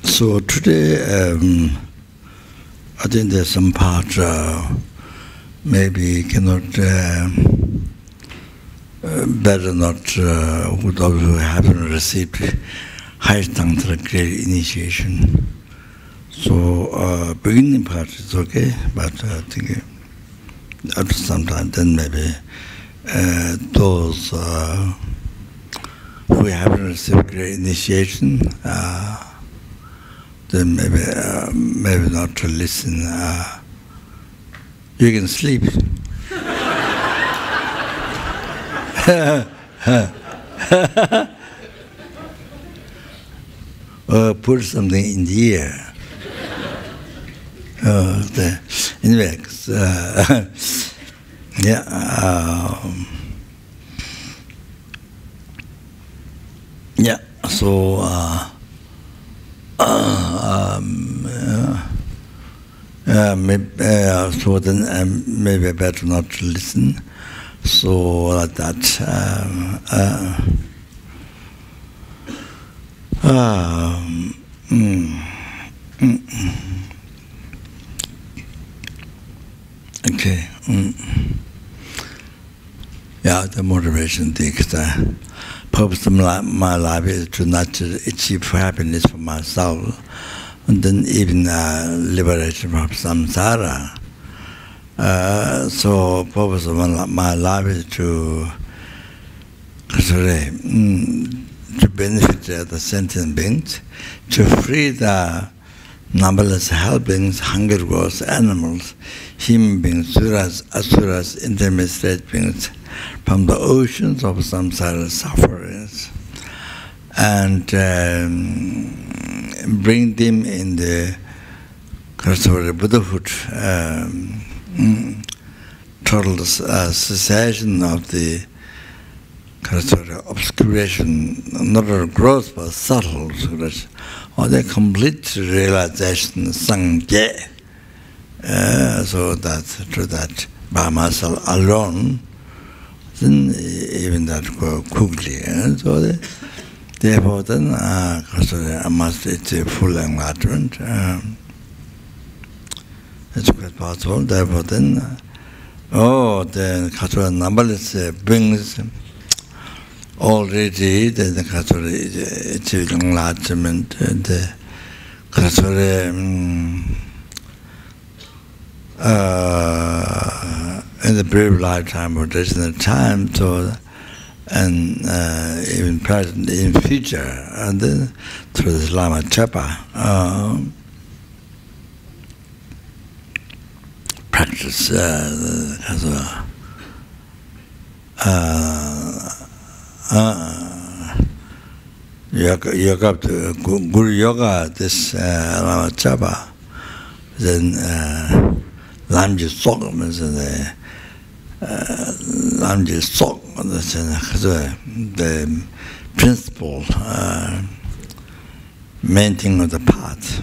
So today, I think there's some part maybe cannot, better not, who haven't received high tantra great initiation. So beginning part is okay, but I think after some time, then maybe those who haven't received great initiation, then maybe not to listen. You can sleep. Or put something in the ear. Anyway, so so then maybe better not to listen. So like that. Okay. Yeah, the motivation thing. The purpose of my life is to not achieve happiness for myself, and then even liberation from samsara. So purpose of my life is to benefit the sentient beings, to free the numberless helpings, hungry ghosts, animals, human beings, suras, asuras, intermediate beings, from the oceans of samsara sufferings, and bring them in the Buddhahood, total cessation of the obscuration, not a gross but subtle obscuration, or the complete realization, Sanggye. So that through that by myself alone, then even that go quickly. So therefore then I must achieve full enlightenment. It's quite possible. Therefore then, the numberless beings already the achieving enlightenment, the in the brief lifetime or distant time, so and even present in future, and then through this Lama Chopa practice yoga, Guru Yoga, this Lama Chopa, then Lamji Sok means the Lamji Sok, the principle, main thing of the path,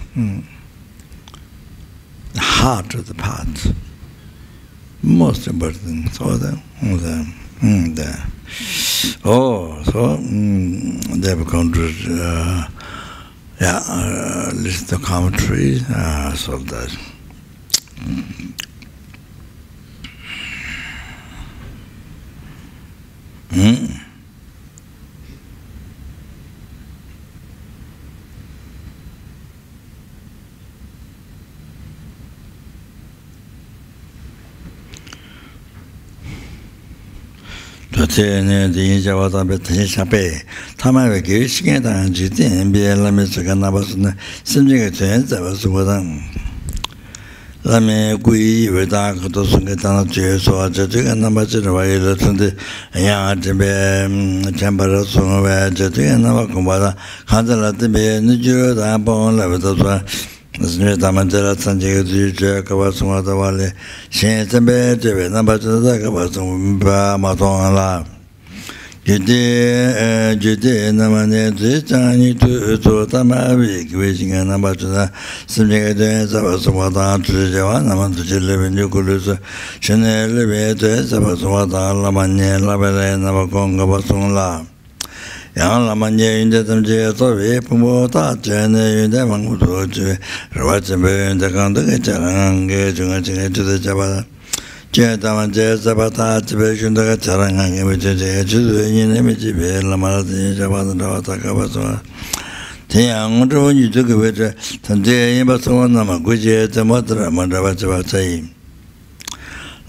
the heart of the path, most important. So they have gone to list the commentary, so that. 저는 인자와다 bethe shape 타마에 계시게 단 지대 MBL에서 간나버스는 심지가 전자버스보다 라메 구이 외다 그도 순간에 제소 저가 남아지는 와이를 근데 야 집에 잠바로 송어에 저가 남아 공부하다 간절한테 늦어다 본라부터 그래서 담한테라 산지가 뒤에 가봐서마다 말에 신세배 집에 남아져다 가봐서 마통하라 제대 남아네 제장이 또 담아비 그외진가 남아져다 심지가 돼서 가봐서마다 주제와 남아도 질레변이 그래서 신엘레베에 돼서 가봐서마다 라만네 라벨에 남아건 가봐서라 yang lama nye yunde tamche tobe pumbo ta chene yunde mangu toche rwa chenpe yunde kanda ke charangange chunga chinga chude chabata che taman che sabata chibe yunde ka charangange meche che chude yine meche be lama rati chabata rwa takaba suwa tenyang zhubo nyu chuke weche tamche yinpa suwa nama kuche tematra mandraba chaba chayi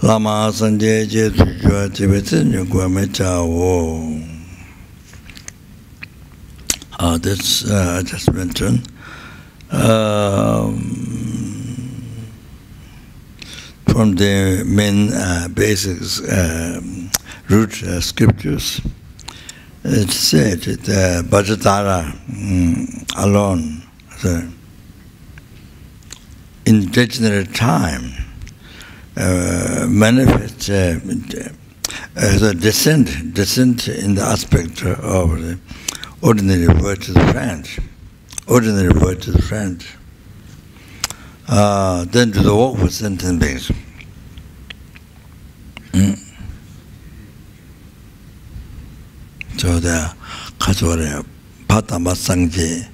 Lama Sanggye je tujua chibe tsenyu kwa mecha wo. That's I just mentioned. From the main basics, root scriptures, it said that Vajradhara alone, in degenerate time, manifests as a descent in the aspect of the ordinary virtuous friend. Ordinary virtuous friend. Then to the work for sentient beings. So the Kasore Phadampa Sanggye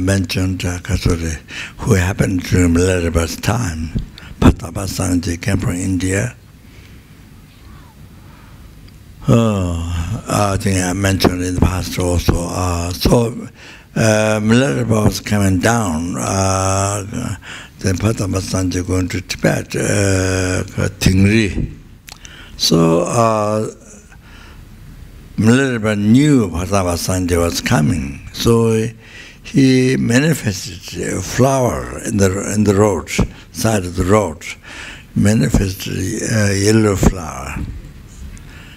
mentioned Kasore, who happened during Milarepa's time. Phadampa Sanggye came from India. I think I mentioned in the past also. So Milarepa was coming down. Then Phadampa Sanggye going to Tibet, Tingri. So Milarepa knew Phadampa Sanggye was coming. So he manifested a flower in the road, side of the road, manifested a yellow flower.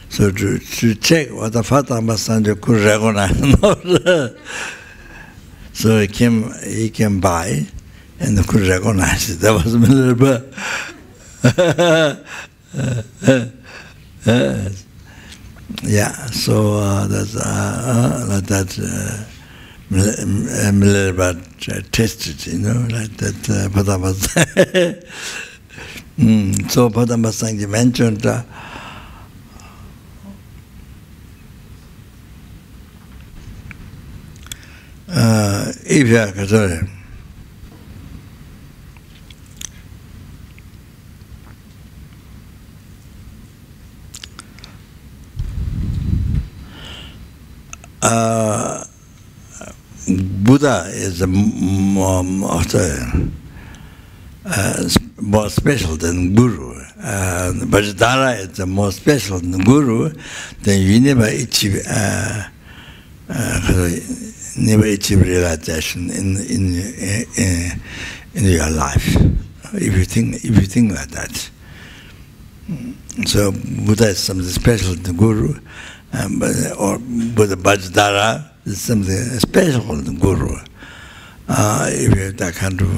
So to check what the Phadampa Sanggye could recognize. So he came by and could recognize it. That was Milarepa. Yeah, so that's Milarepa tested, like that Phadampa Sanggye. So Phadampa Sanggye mentioned if you are Catholic, Buddha is more special than Guru. Vajradhara is more special than Guru. Then you never achieve realization in your life. If you think like that. So Buddha is something special than Guru, or Buddha Vajradhara is something special than Guru. If you have that kind of,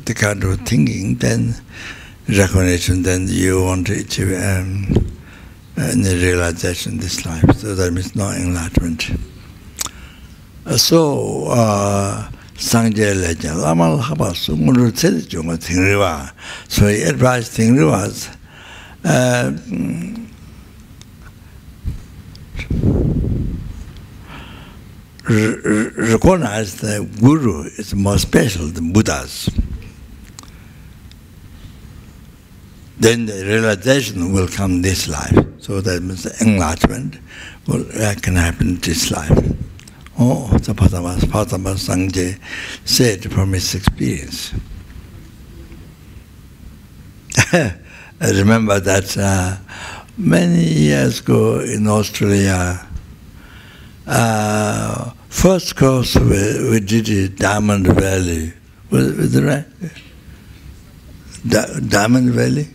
the kind of thinking, then recognition, then you want to achieve the realization in this life. So that means no enlightenment. So Sanggye legend, Lama Chopa Sunguru said Tingriwa. So he advised Tingriwas. Recognize that Guru is more special than Buddhas. Then the realization will come this life. So that means the enlightenment can happen in this life. Oh, the Phadampa Sanggye said from his experience. I remember that many years ago in Australia, first course we did in Diamond Valley. Was it right? Diamond Valley?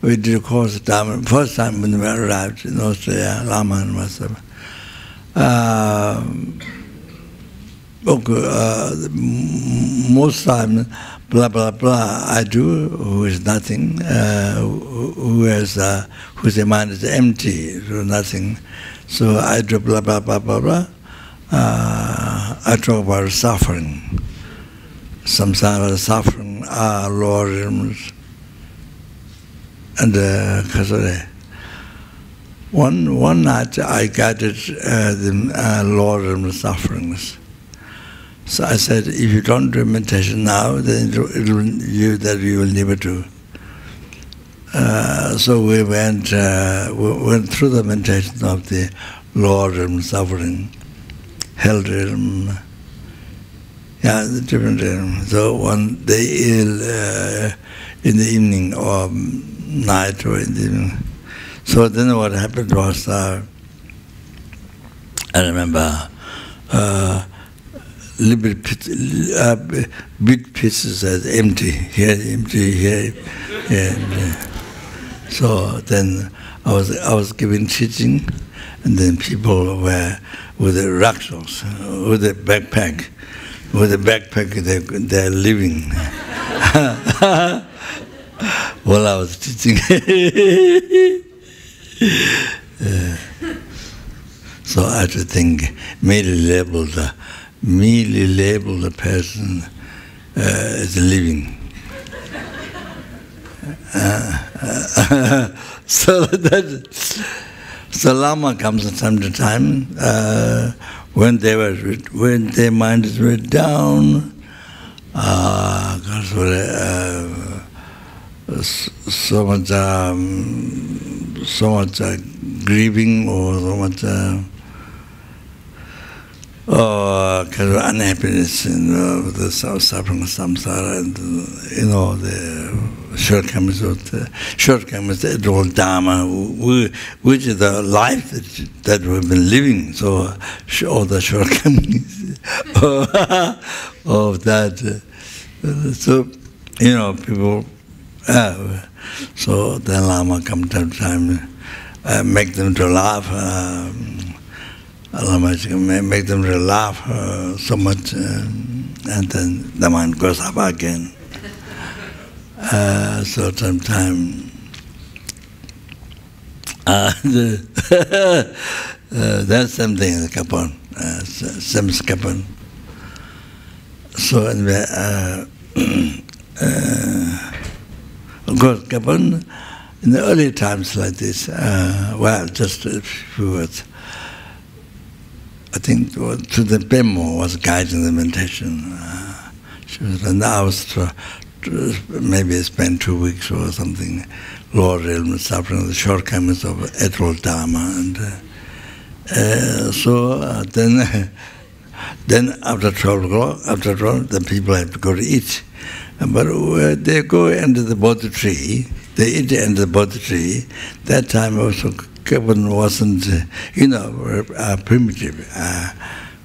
We did a course at Diamond. First time when we arrived in Australia, Lama and myself. Most time, blah blah blah, I do, who is nothing, whose mind is empty, so nothing. So I do blah blah blah blah blah. I talk about suffering, samsara suffering, Lord. one night I guided the Lord and the sufferings. So I said, if you don't do meditation now, then you will never do. So we went through the meditation of the Lord and suffering, held him, the different realm. So one day in the evening or night or in the evening. So then what happened was, I remember, big pieces as empty here, and so then I was giving teaching, and then people were with the rickshaws, with a backpack. With a backpack, they're living. While I was teaching. So I had to think, merely label the person as living. So Lama comes from time to time when their minds were down, so much grieving or so much kind of unhappiness, the suffering of samsara, and the shortcomings of the old dharma, which is the life that we've been living. So all the shortcomings of that. So people. So then Lama come time to time, make them to laugh. Lama make them to laugh so much, and then the mind goes up again. So sometimes that's something in the Kapon, same Kapon. So anyway, of course, Kapon, in the early times like this, well, just a few words. I think to the Pemo was guiding the meditation. And I was maybe spent 2 weeks or something, Lord realm suffering, the shortcomings of ethical dharma, and then after 12 o'clock, the people have to go to eat. But they go under the Bodhi tree, they eat under the Bodhi tree. That time also Kapon wasn't, primitive.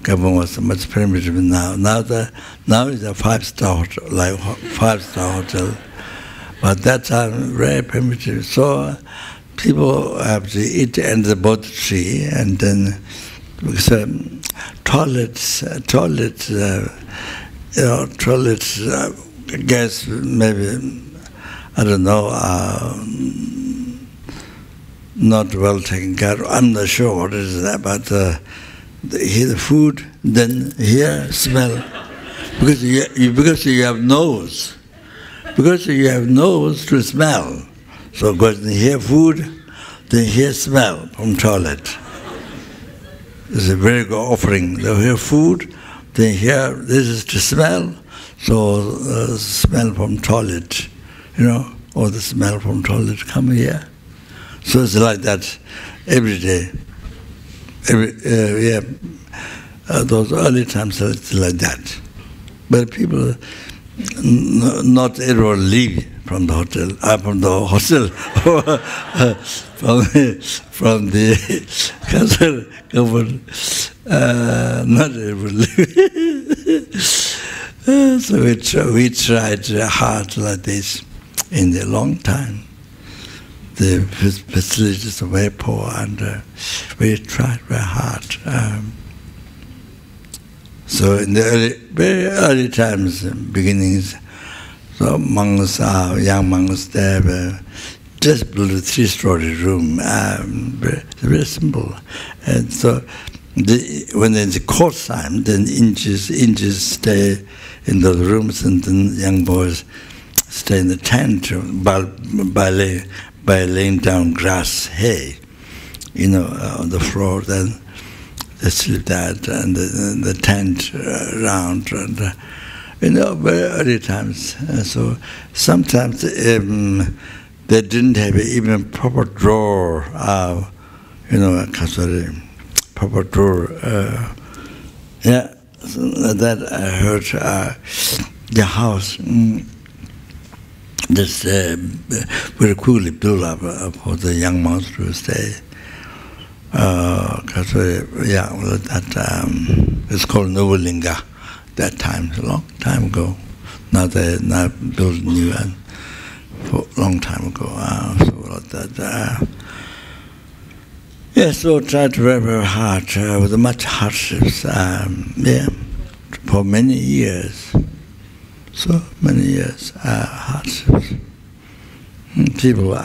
Kapon was much primitive now. Now it's a five-star hotel, like five-star hotel. But that time very primitive. So people have to eat under the Bodhi tree, and then because toilets. I guess maybe, I don't know, not well taken care of. I'm not sure what it is that, but here the food, then here smell. Because you have nose. Because you have nose to smell. So because here food, then here smell from toilet. It's a very good offering. They hear food, then here this is to smell. So smell from toilet, or the smell from toilet come here. So it's like that every day. Those early times it's like that. But people not everyone leave from the hotel, from the castle, not everyone leave. So we tried hard like this in a long time. The facilities are very poor, and we tried very hard. So in the very early times, beginnings, so monks, young monks, they have just built a 3-story room, very simple. And so when it's course time, then inches stay in those rooms, and then young boys stay in the tent by laying down grass, hay, on the floor. Then they sleep that and the tent around, and very early times. So sometimes they didn't have even proper drawer, proper drawer. Yeah, so that I heard the house just very quickly built up for the young monks to stay. It's called Novalinga. That time, a long time ago. Now they built new one for a long time ago. So tried very, very hard with much hardships. For many years. So many years, hardships. People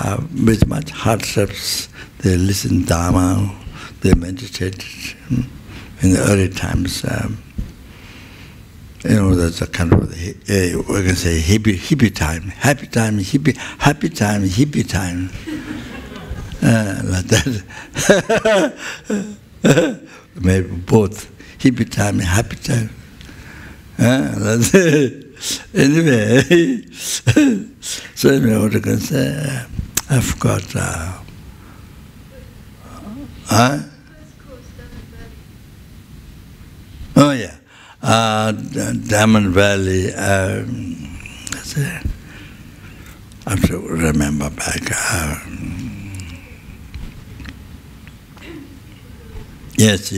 with much hardships, they listen Dharma, they meditated in the early times. That's a kind of, we can say hippie time, happy time, hippie time. Like that. Maybe both, hippie time and happy time. That's it. Anyway, so anyway, what I can say, I forgot. Oh yeah, Diamond Valley. I have to remember back. Yes.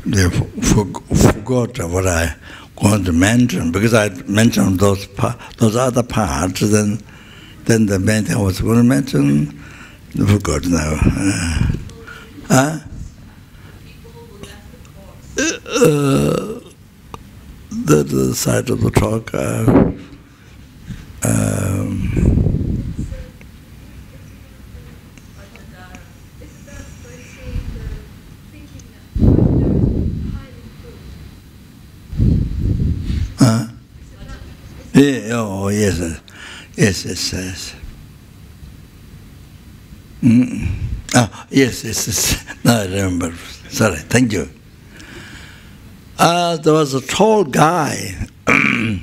They forgot what I want to mention, because I mentioned those other parts. Then the main thing I was going to mention, I forgot now. The side of the talk. Yes. Yes. Now I remember. Sorry, thank you. There was a tall guy. You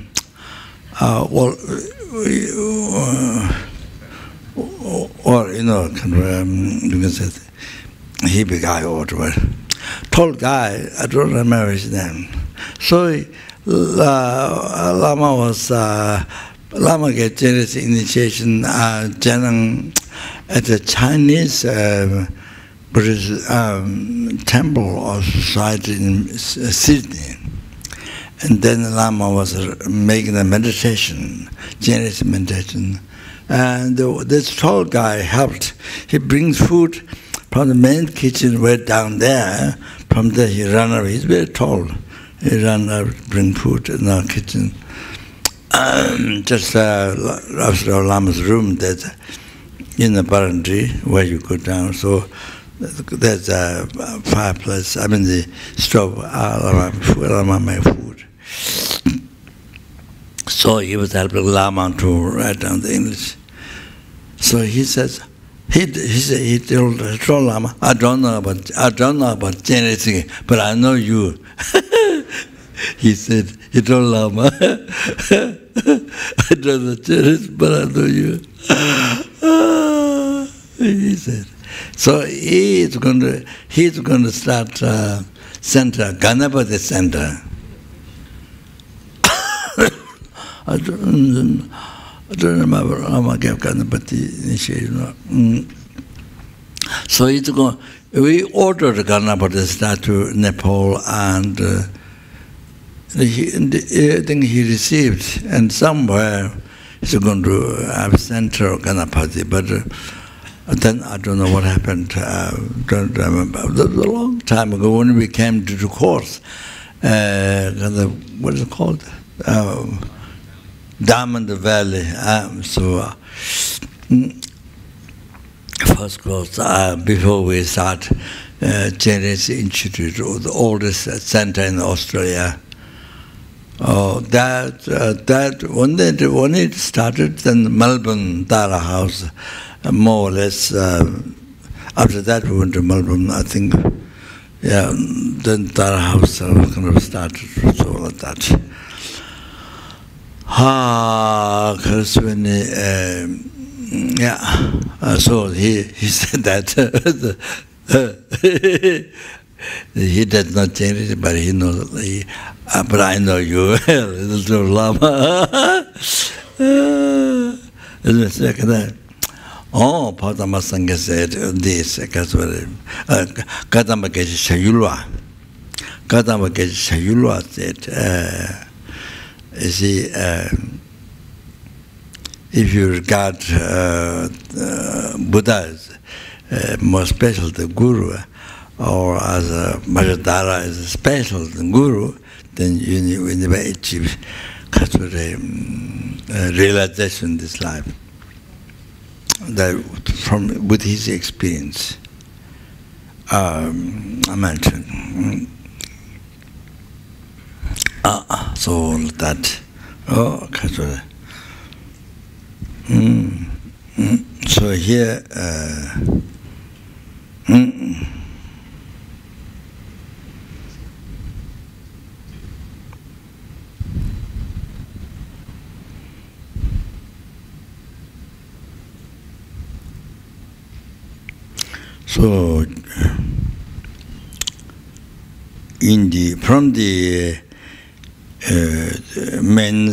can say hippie guy or whatever. Tall guy, I don't remember his name. So Lama get Chinese initiation at the Chinese Buddhist temple or society in Sydney. And then Lama was making a meditation, Chinese meditation. And this tall guy helped. He brings food from the main kitchen way down there. From there he ran away. He's very tall. He ran out, bring food in our kitchen. Just after Lama's room, there's in the barandri where you go down. So there's a fireplace. I mean the stove. Lama made food. So he was helping Lama to write down the English. So he says, he told Lama, I don't know about Chinese, but I know you. He said, he told Lama, I don't know Chinese, but I know you. He said. So he's going to start center, Ganapati center. I don't remember Lama Ganapati initiation. So we ordered Ganapati statue in Nepal, and I think he received, and somewhere he's going to have center of Ganapati, but then I don't know what happened. Don't remember. That was a long time ago when we came to the course. What is it called? Diamond Valley. First course, before we start Chinese Institute, or the oldest center in Australia. That when it started, then Melbourne Dara House, more or less. After that, we went to Melbourne. I think, yeah. Then Dara House kind of started, so like that. Because when so he said that he did not change it, but he knows. But I know you well, little Lama. Oh, Phadampa Sanggye said this, because Phadampa Sanggye said, you see, if you regard Buddha as more special than Guru, or as Vajradhara is special than Guru, then you never achieve realization in this life. That with his experience, I mentioned. So that, so here, so from the main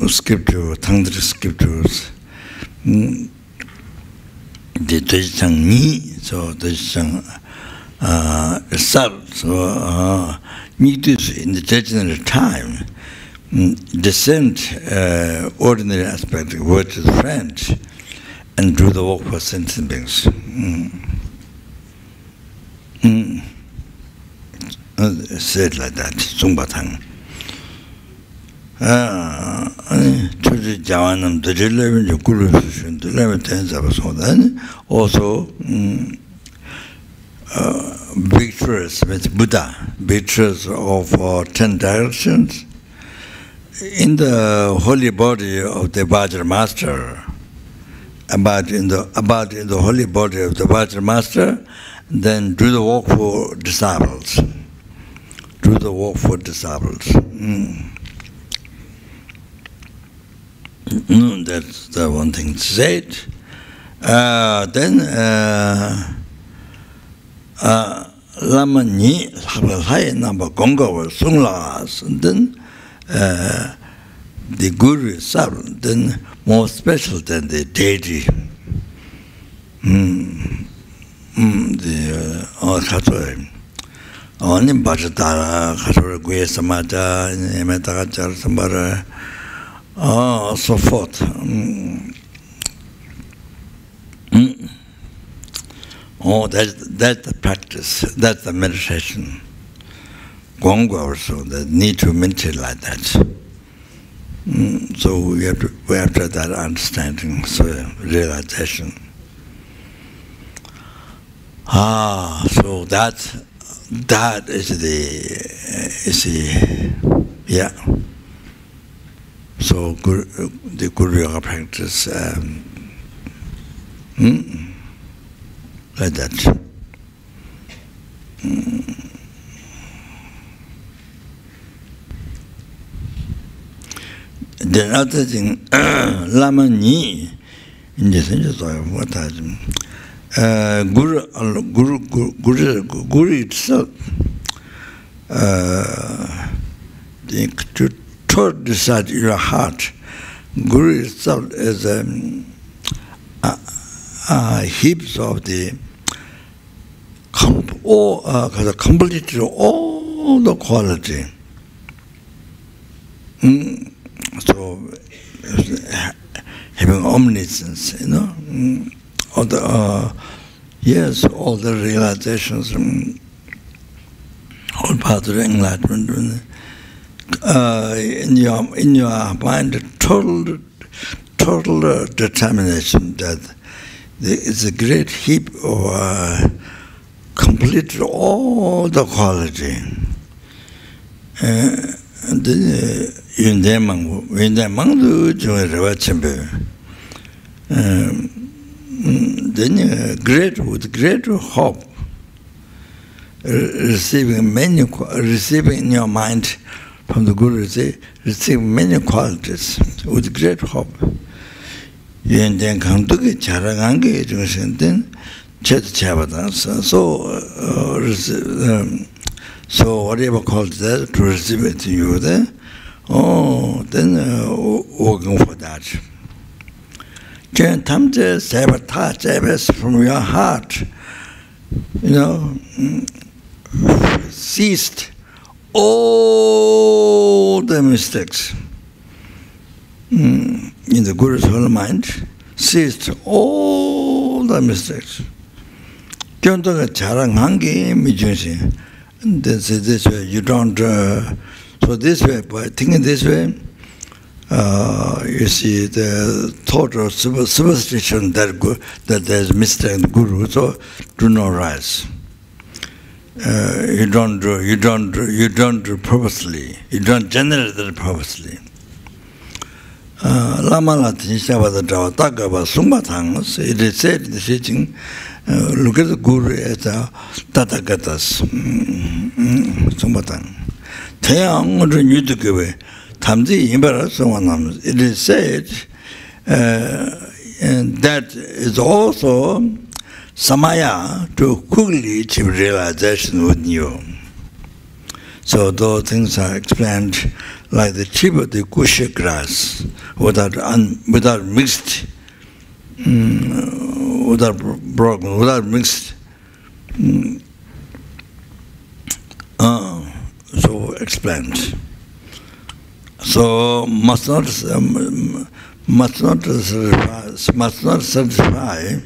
scripture, Tantric scriptures, the Dojang Ni, so Dojang itself, so Nidus in the traditional time, descent ordinary aspect, word to the French, and do the work for sentient beings. Said like that, Sungbatang. Also, pictures with Buddha, pictures of 10 directions in the holy body of the Vajra Master. About in the holy body of the Vajra Master, then do the work for disciples. Do the work for disciples. That's the one thing said. Then Lama Ni Hai number Gonga was Sunglas, and then the Guru itself, then more special than the deity. Only Vajradhara, Khatura Gwe Samaja, Metagachar Sambara, so forth. Oh, that's the practice, that's the meditation. Gonga also, that need to meditate like that. So we have to have that understanding, so realization. So that is the yeah. So the Guru Yoga practice like that. The other thing, Lama Ni, in the sense of what Guru itself, to decide your heart, Guru itself is heaps of the completely all the quality. So having omniscience, all the yes, all the realizations, all path to enlightenment. In your mind, total determination that it's a great heap of complete all the quality. And then in the then with great hope, receiving in your mind from the Guru, receive many qualities with great hope. So whatever called that, to receive it to you there, then working for that. Sabotage from your heart, ceased all the mistakes. In the Guru's whole mind, ceased all the mistakes. This way, you don't. So this way, by thinking this way, you see the total superstition that there's mistake in the Guru. So do not rise. You don't do purposely. You don't generate it purposely. Lama Chopa Tathagatas. It is said in the teaching. Look at the Guru as a Tathagatas. It is said that is also samaya to quickly achieve realization with you. So those things are explained like the tip of the kusha grass, without mixed, without broken, without mixed. So explained. So must not satisfy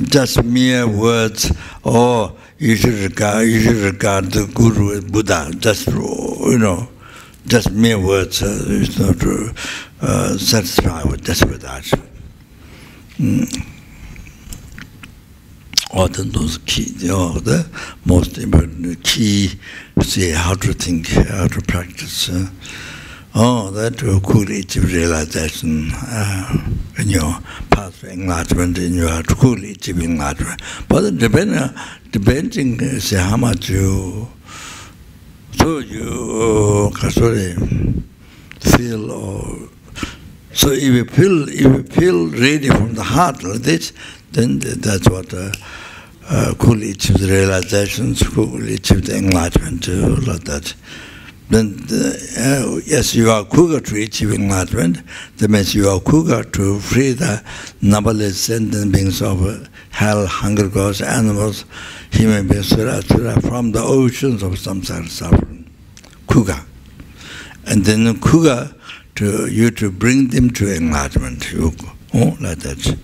just mere words. Oh, you should regard the Guru as Buddha. Just just mere words. It's not satisfied with just with that. Often those key, the most important key, see how to think, how to practice. That will quickly achieve realization in your path to enlightenment, in your quickly achieving enlightenment. But depending, say how much you feel, or so if you feel ready from the heart like this, then that's what quickly achieve the realizations, quickly achieve the enlightenment, like that. Then, yes, you are quicker to achieve enlightenment. That means you are quicker to free the numberless sentient beings of hell, hunger, ghosts, animals, human beings, from the oceans of samsara suffering. Quicker. And then quicker to bring them to enlightenment. Like that.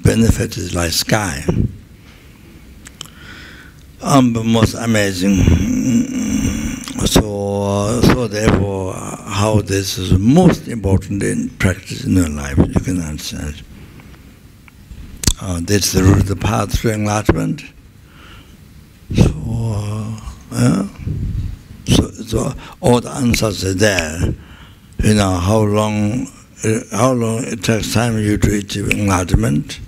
Benefit is like sky. Most amazing. So therefore, how this is most important in practice in your life, you can understand. That's the root of the path to enlightenment. So all the answers are there. How long it takes time you to achieve enlightenment.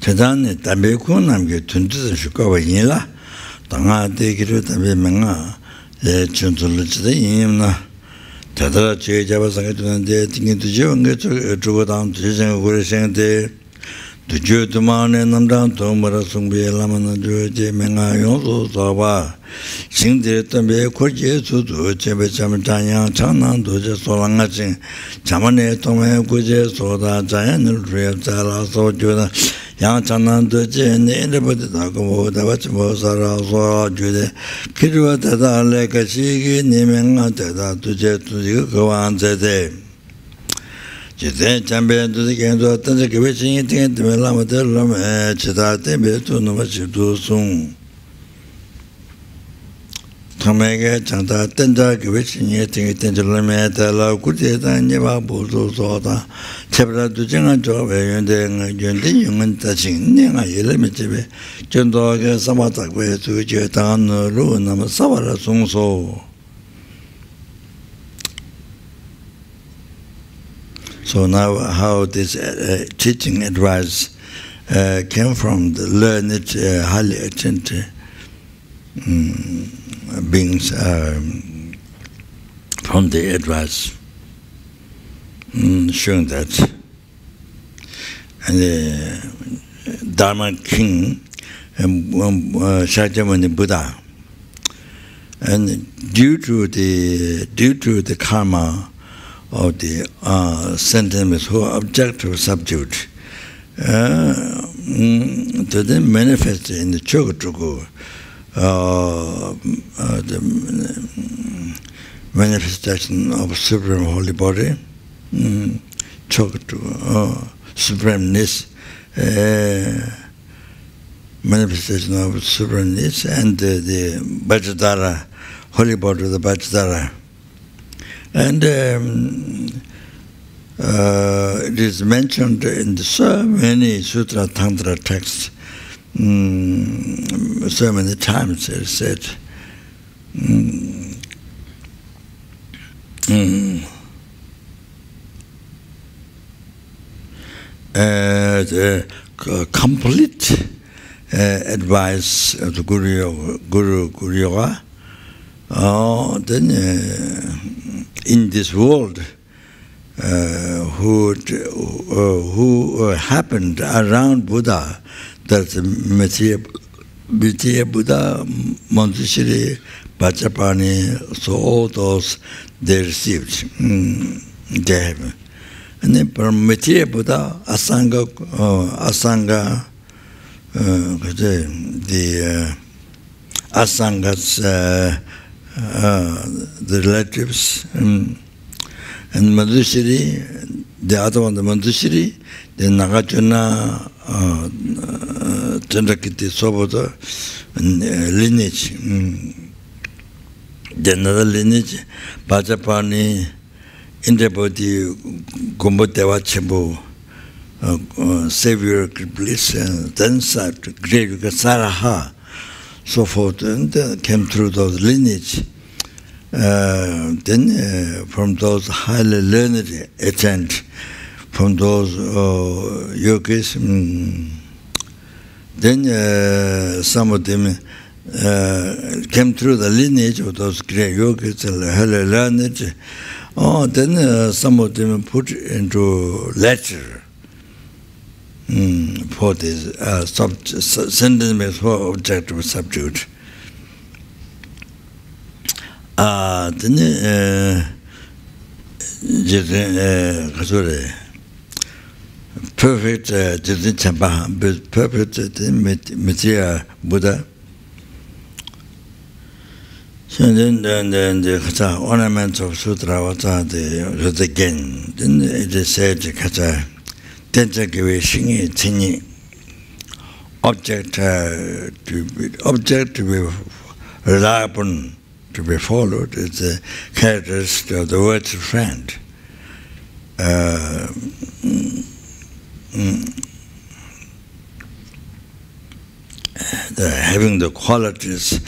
Chadani Tabeku Namge Tuntis Shukawayila, Tanga Dekiru Tabemenga, Le Chuntulichda Yimna, Tadra Che Javasanga de Thinking to Joe and get to go down to Jisang de Joe to Man and Namdan Tomara Sumbi Lamana Joe Menga Yoso Sawa, Sing the Tabe Korje to Chebe Chamatanya, Chanan, Doja Solangaching, Chamane Tome Kuje Soda, Jayan, Rev Zara, So Joda. Yang Chanan Doje and anybody talk about the watch Mosara Sora Jude, Kirua Tata Lekashigi, Nimanga Tata Tuje to go on the day. Jite champion to the game to attend the wishing eating to Melamatel, Chitate, to Novachidu soon. Tomega Chanta Tenda, wishing eating it into Lameta, Kutita, and Yavabu Soda. Chapter to Jenga Job, and then Yundin touching Ninga Yelemitive, Jundog, Samata, to Jetan, Ruin, Savara Sung so. So now, how this teaching advice came from the learned, highly attentive beings from the advice. Showing that, and the Dharma King, Shakyamuni Buddha, and due to the karma of the sentiments who are objective subject, to then manifest in the Chogochugu, the manifestation of Supreme Holy Body. Supremeness, manifestation of supremeness, and the Vajradhara, holy body of the Vajradhara. And it is mentioned in so many Sutra Tantra texts, so many times it is said. The complete advice of the Guru Yoga, then in this world, who happened around Buddha, that's Mitya Buddha, Manjushri, Pachapani, so all those they received, they have. And then from Mitya Buddha, Asanga, the Asangas, the relatives, and Manjushri, the other one, the Manjushri, the Nagarjuna, Chandrakirti Soboda, lineage, the another lineage, Pachapani, Indrepati, Gombotewa Chembo, Savior Bliss, and then Great Saraha, so forth, and came through those lineage. Then from those highly learned attend, from those yogis, then some of them came through the lineage of those great yogis, highly learned. Then some of them put into letter for this sentence for objective subject. Then perfect perfect material Buddha. And then the ornaments of Sutra was again. Then it is said, object to be relied upon, to be followed, is the characteristic of the word friend. Having the qualities,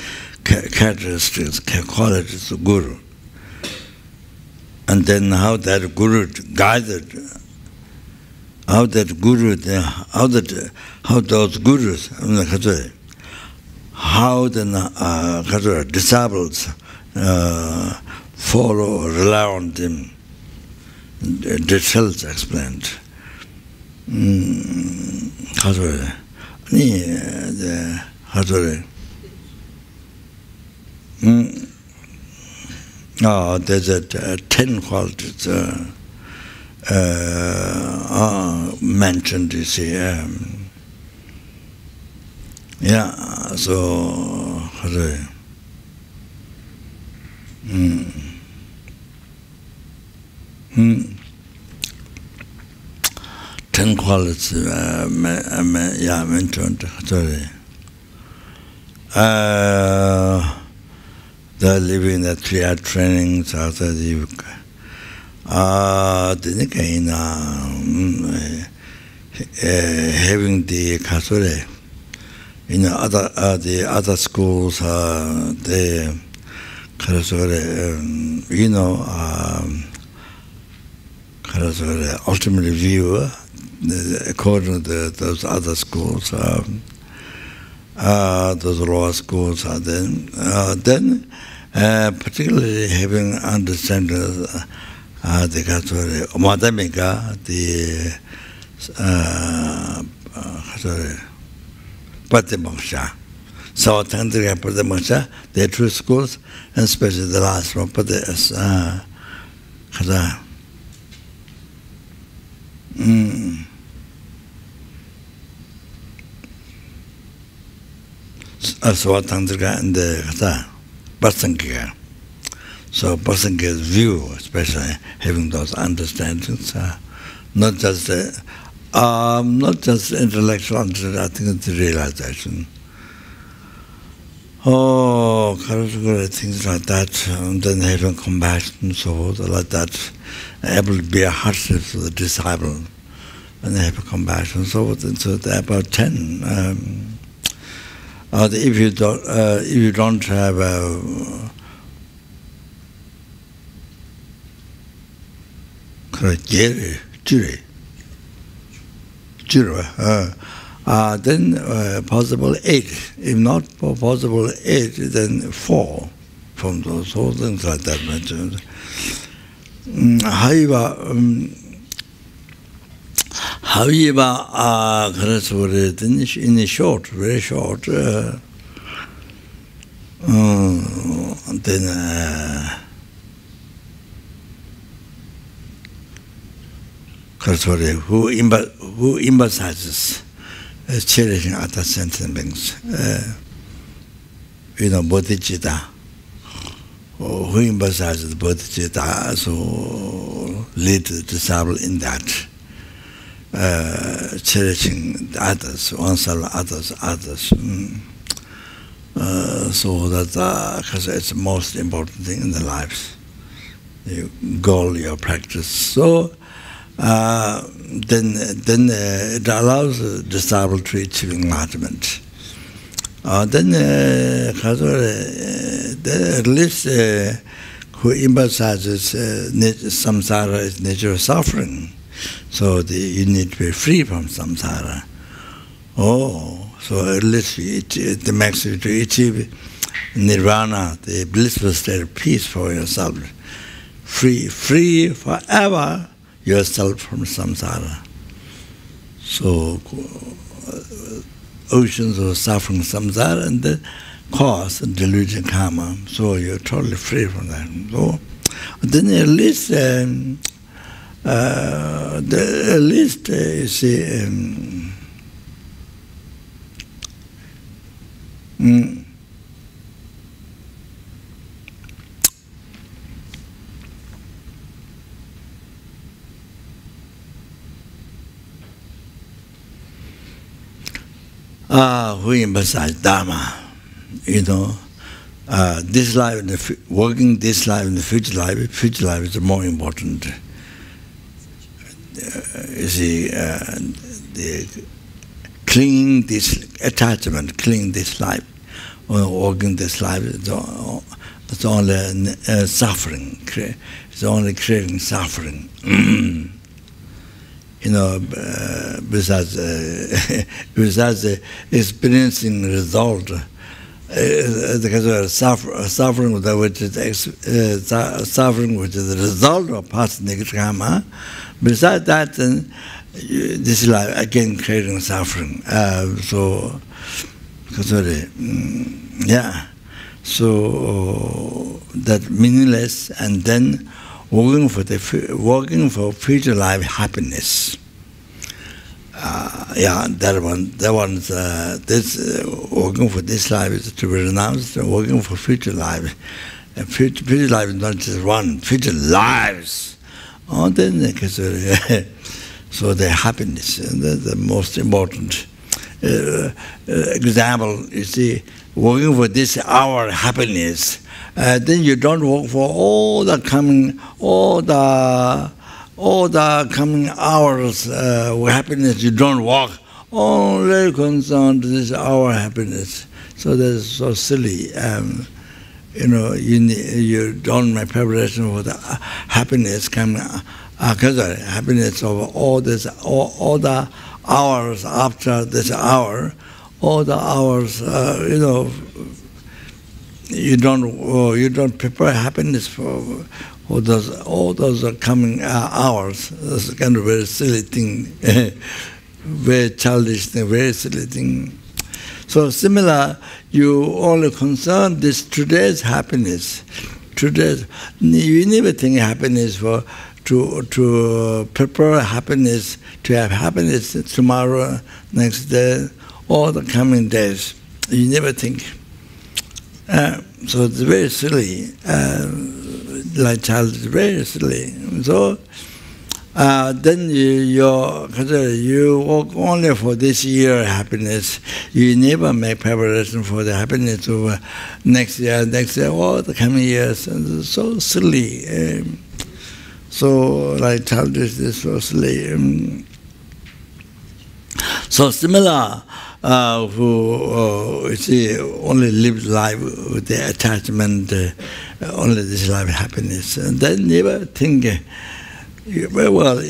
characteristics, qualities of Guru. And then how that Guru guided how that guru, how those gurus, how the disciples follow or rely on them. Details explained. There's a 10 qualities mentioned, you see. So, 10 qualities mentioned. Sorry. The living the 3 trainings after the having the kasure in the other schools, the ultimate view according to those other schools, those lower schools, then particularly having understanding the kasure madamika, the Patamoksha. So Tantriya Patamoksha, the true schools, and especially the last one, Tantrika and the Sanggye. So Sanggye's view, especially having those understandings, not just intellectual understanding, I think it's the realization. Things like that, and then having compassion, so forth, like that, able to be a hardship to the disciple, and have compassion, so forth, and so there are about 10. If you don't have then possible 8. If not possible 8, then 4 from those whole things like that mentioned. However, in a short, very short, then who emphasizes cherishing other sentiments, bodhicitta, who emphasizes bodhicitta, so lead the disciple in that, cherishing others, oneself, others. So that, because it's the most important thing in the lives, your goal, your practice. So, then it allows the disciple to achieve enlightenment. Then at least who emphasizes samsara is nature of suffering, so you need to be free from samsara. So at least the maximum to achieve nirvana, the blissful state of peace for yourself, free forever yourself from samsara. So oceans of suffering samsara and the cause delusion karma. So you're totally free from that. So then at least you see who emphasize Dharma, this life, working this life and the future life is more important. You see, the clinging this attachment, clinging this life, or working this life, it's only suffering. It's only creating suffering. besides experiencing result, suffering which is the result of past negative karma. Besides that, this is like again creating suffering. So that meaningless, and then working for future life happiness. This working for this life is to be renounced. Working for future life, and future life is not just one. Future lives. So the happiness, that's the most important example. You see, working for this our happiness, then you don't work for all the coming hours happiness. You don't work, only concerned this our happiness. So that's so silly. You don't make preparation for the happiness coming. Happiness of all the hours after this hour, all the hours. You don't prepare happiness for all those coming hours. That's kind of very silly thing, very childish thing, very silly thing. So similar, you only concern this today's happiness. You never think happiness to prepare happiness, to have happiness tomorrow, next day, all the coming days. You never think. So it's very silly, like child is very silly. So then you work only for this year happiness. You never make preparation for the happiness of next year, all the coming years. And it's so silly. So like childish, this so silly. So similar, who only live life with the attachment, only this life happiness, and then never think. Never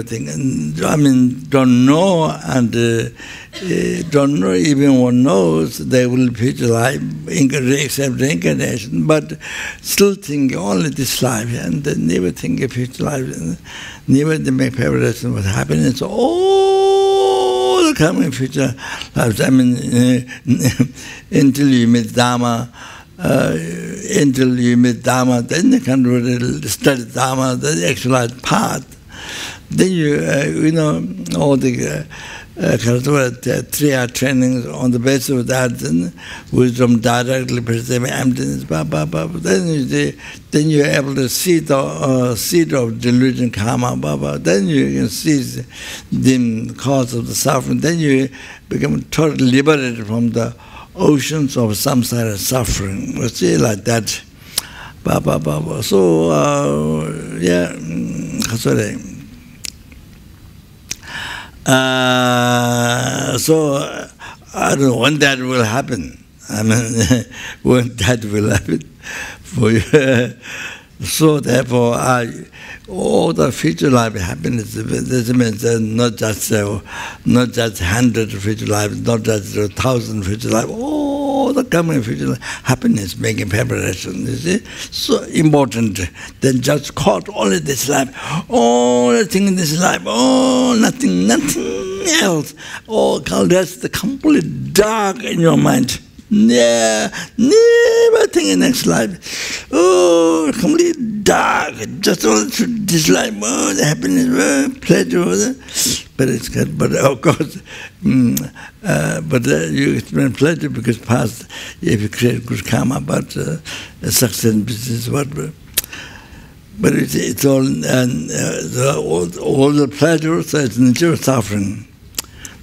think. Don't know, and don't know, even one knows they will future life, except reincarnation, but still think only this life, and then never think of future life, never make preparation for happiness. All the coming future lives. Until you meet Dharma. Until you meet Dharma, then you can really study Dharma, the actual path. Then all the 3-hour trainings on the basis of that, then wisdom directly perceiving emptiness, then you're able to see the seed of delusion, karma, then you can see the cause of the suffering, then you become totally liberated from the oceans of samsara suffering. You see, like that. So, so, I don't know when that will happen. When that will happen for you. So therefore, all the future life happiness, this means not just 100 future lives, not just 1,000 future lives, all the coming future life happiness, making preparation, you see. So important. Then just caught only this life, all the thing in this life, nothing else. That's the complete dark in your mind. Never think in next life. Complete dark. Just all this life, the happiness, pleasure. But it's good. But of course, you experience pleasure because past, if you create good karma, but success in business, whatever. But it's all the pleasure. So it's nature of suffering.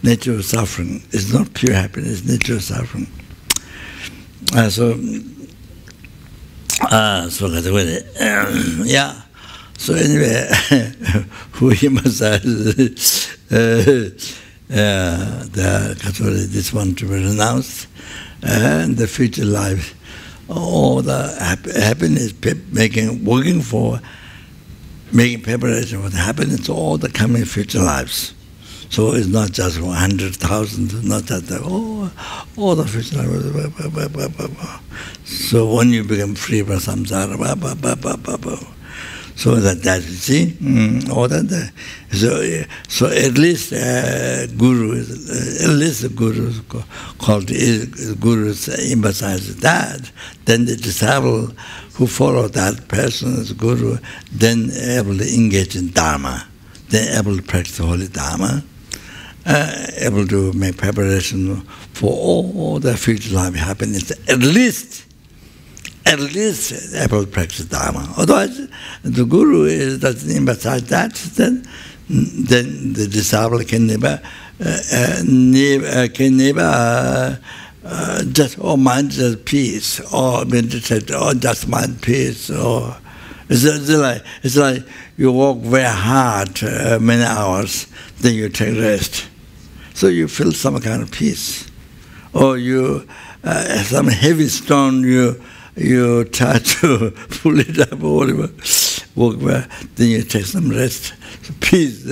Nature of suffering. It's not pure happiness. Nature of suffering. So anyway, we must this one to be renounced, and the future life, all the happiness working for making preparation for the happiness of all the coming future lives. So it's not just 100,000, not just all the future lives. So when you become free from samsara, so that you see, all that. So at least Guru, at least the Guru called Gurus emphasize that. Then the disciple who follow that person as Guru, then able to engage in Dharma, then able to practice holy Dharma, able to make preparation for all the future life happiness. At least able to practice Dharma. Otherwise, the Guru doesn't emphasize that, then the disciple can never just mind just peace, or meditate, or just mind peace, or it's like you walk very hard many hours, then you take rest, so you feel some kind of peace, or you some heavy stone you try to pull it up or whatever, walk back, then you take some rest, peace.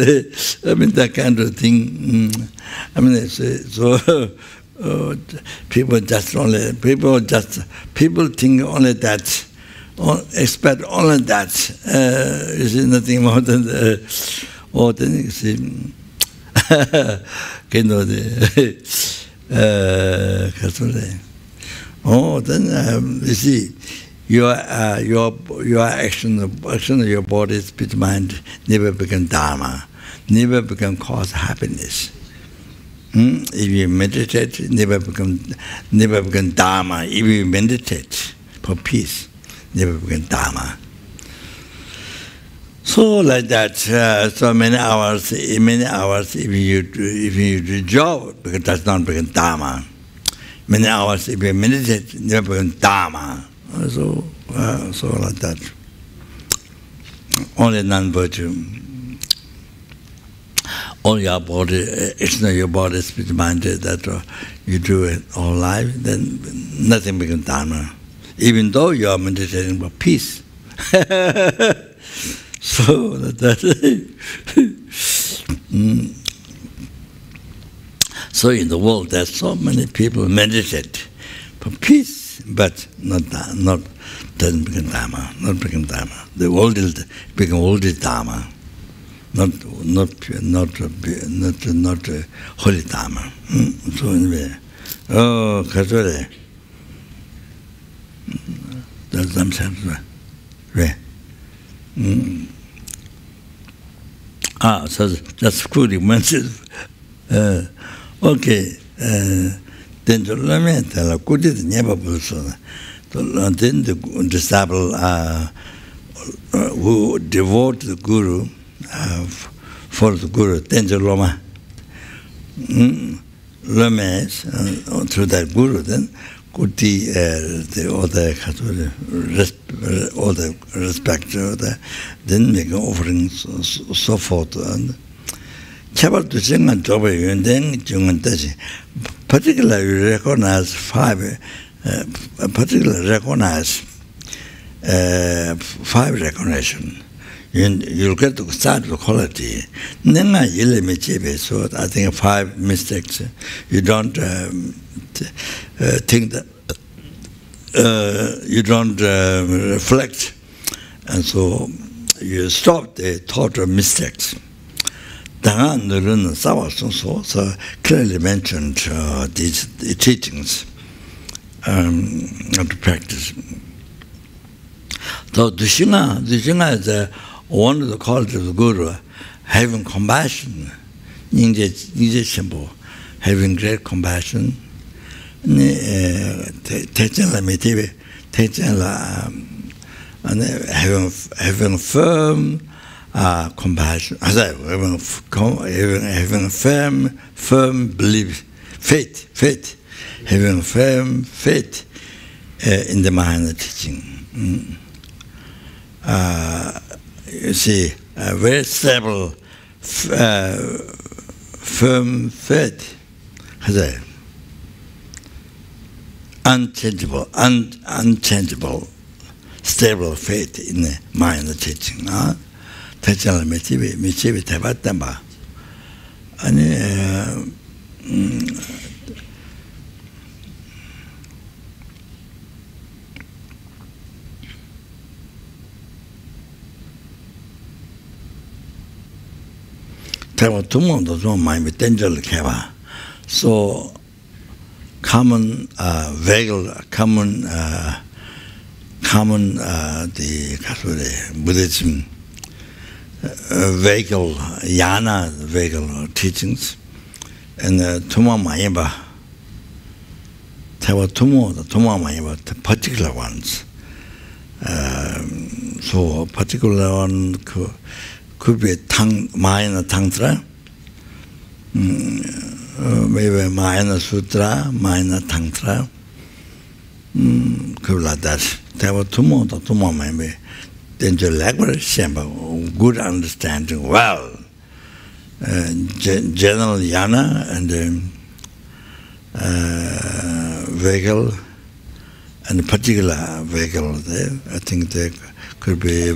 I mean, that kind of thing. I mean, so people think only that, expect only that. You see, nothing more than or then you see, you know, then you see, your action of your body, speech, mind never become dharma, never become cause happiness. If you meditate, never become dharma. If you meditate for peace, never become dharma. So like that, so many hours, if you do job, because that's not become dharma. Many hours if you meditate, never become dharma. So like that. Only non-virtue. All your body, action of your body, spirit, mind, that you do it all life, then nothing becomes dharma. Even though you are meditating for peace. So that. So in the world, there's so many people meditate for peace, but doesn't become dharma, not become dharma. The world become only dharma, not holy dharma. So anyway, kazore. There's some sense, right? So that's good. Mentions. Okay, then the Lama Chopa good is never person. Then the disciple who devote the Guru for the Guru, then the Lama through that Guru, then could all the respect, then make offerings, so forth. And particularly recognize five recognition. You'll get to start with quality. So I think 5 mistakes. You don't think that you don't reflect, and so you stop the thought of mistakes. So clearly mentioned these teachings to practice. So Dushinga is one of the qualities of the Guru, having compassion, having great compassion, having firm compassion, having firm belief, faith, having firm faith in the Mahayana teaching. You see, a very stable, firm faith, unchangeable, stable faith in the Mahayana teaching. 대장을 미치비 대봤단 봐. 아니 대화 두번도 좀 많이 던져를 해봐. So common vehicle, common the Buddhism vehicle, yana vehicle teachings, and Tuma Mayaba. There were Tuma Mayaba, the particular ones. So particular one could be minor tantra, maybe minor sutra, minor tantra, could like that. There were two more maybe. Then the language, good understanding, well, general yana and vehicle and particular vehicle there. I think there could be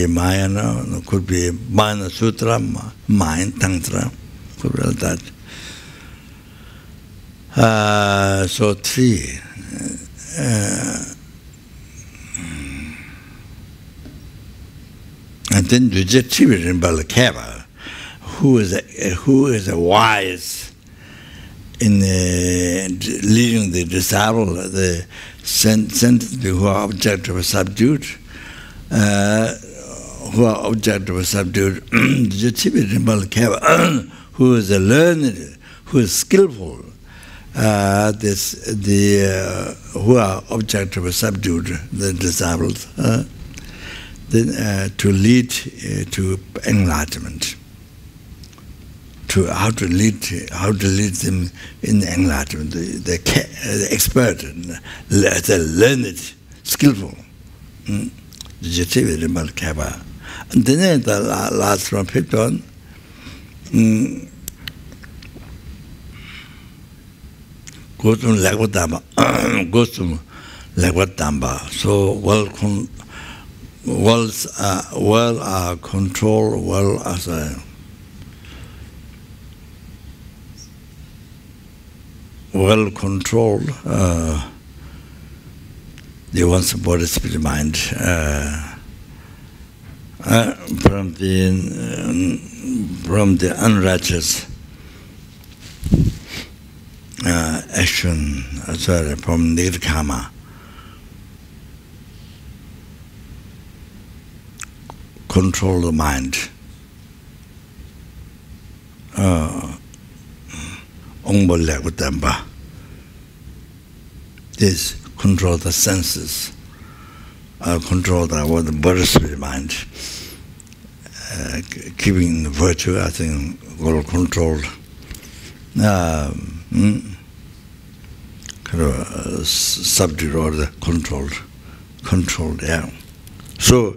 Mayana, could be Minor Sutra, Mind Tantra, could be like that. So three. And then the Jetivi Rinpoche, who is a wise in leading the disabled, the sensitive who are objective subdued. Who are objective subdued, who is a learned, who is skillful, who are objective subdued, the disabled, then to lead to enlightenment. How to lead them in enlightenment, the expert, the learned, skillful. And then the last one picked on goes to Lagwadamba. So well controlled, well as a well controlled the one's body, spirit, mind from the unrighteous action, sorry, from the karma. Control the mind. This control the senses, control the body, spirit, mind. Keeping virtue, I think, well controlled. Subject or the controlled, yeah. So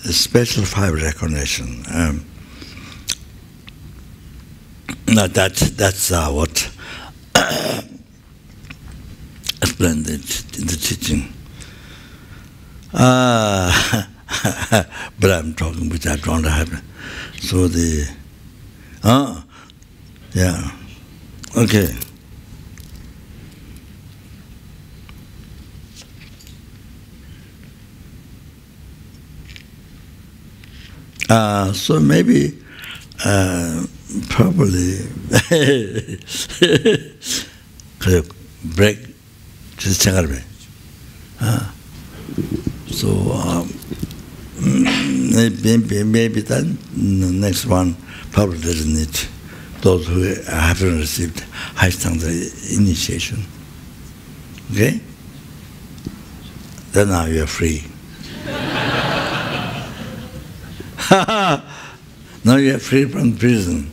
special five recognition. Now that's what explained in the teaching. But I'm talking which I don't have. So yeah, okay. So maybe, probably, break, just check out. So maybe that next one probably doesn't need those who haven't received high standard initiation. Okay? Then now you're free. Now you're free from prison.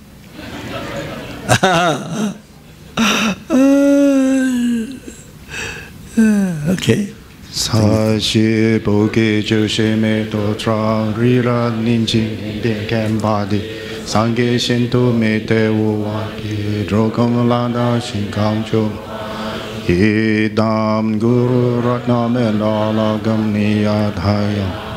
Okay. Sashi boge joshe me to tra rira ninjin den kan body sangye shinto me te wa ki drogam landa shinkam cho idam guru ratna me la gam niyadhaya